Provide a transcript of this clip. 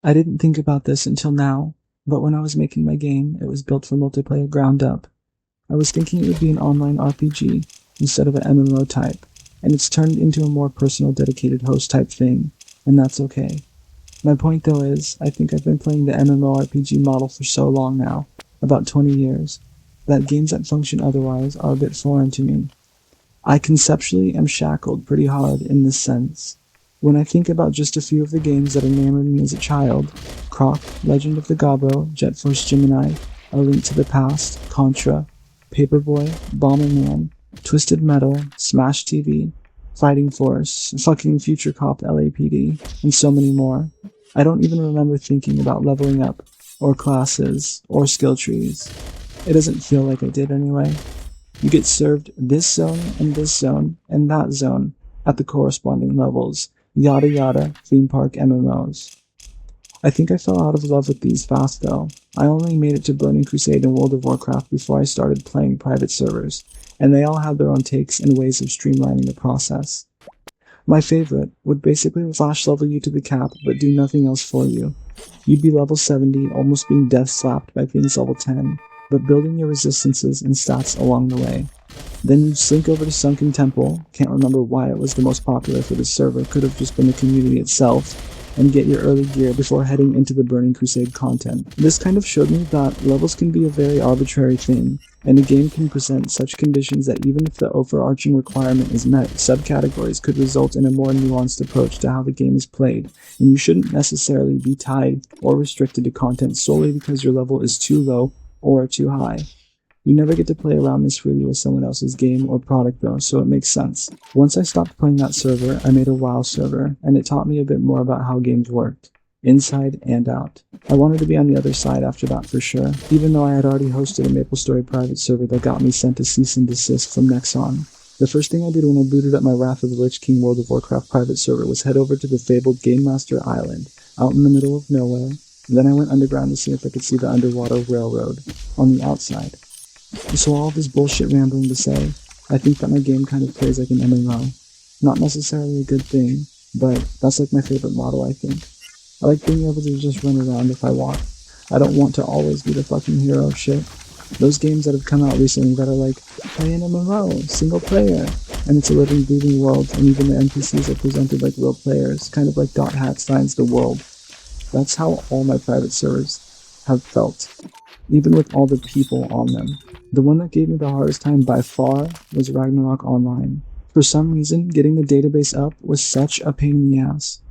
I didn't think about this until now, but when I was making my game, it was built for multiplayer ground up. I was thinking it would be an online RPG instead of an MMO type, and it's turned into a more personal dedicated host type thing, and that's okay. My point though is, I think I've been playing the MMORPG model for so long now, about 20 years, that games that function otherwise are a bit foreign to me. I conceptually am shackled pretty hard in this sense. When I think about just a few of the games that enamored me as a child, Croc, Legend of the Gobbo, Jet Force Gemini, A Link to the Past, Contra, Paperboy, Bomberman, Twisted Metal, Smash TV, Fighting Force, fucking Future Cop LAPD, and so many more. I don't even remember thinking about leveling up, or classes, or skill trees. It doesn't feel like I did anyway. You get served this zone, and that zone, at the corresponding levels. Yada yada, theme park MMOs. I think I fell out of love with these fast though. I only made it to Burning Crusade and World of Warcraft before I started playing private servers, and they all had their own takes and ways of streamlining the process. My favorite would basically flash level you to the cap but do nothing else for you. You'd be level 70, almost being death slapped by things level 10, but building your resistances and stats along the way. Then you'd slink over to Sunken Temple, can't remember why it was the most popular for this server, could have just been the community itself, and get your early gear before heading into the Burning Crusade content. This kind of showed me that levels can be a very arbitrary thing, and a game can present such conditions that even if the overarching requirement is met, subcategories could result in a more nuanced approach to how the game is played, and you shouldn't necessarily be tied or restricted to content solely because your level is too low or too high. You never get to play around this freely with someone else's game or product though, so it makes sense. Once I stopped playing that server, I made a WoW server, and it taught me a bit more about how games worked, inside and out. I wanted to be on the other side after that for sure, even though I had already hosted a MapleStory private server that got me sent a cease and desist from Nexon. The first thing I did when I booted up my Wrath of the Lich King World of Warcraft private server was head over to the fabled Game Master Island, out in the middle of nowhere. Then I went underground to see if I could see the underwater railroad, on the outside. So all this bullshit rambling to say, I think that my game kind of plays like an MMO. Not necessarily a good thing, but that's like my favorite model, I think. I like being able to just run around if I want. I don't want to always be the fucking hero of shit. Those games that have come out recently that are like, play an MMO, single player, and it's a living, breathing world, and even the NPCs are presented like real players, kind of like Dot Hackstein's The World. That's how all my private servers have felt, even with all the people on them. The one that gave me the hardest time by far was Ragnarok Online. For some reason, getting the database up was such a pain in the ass.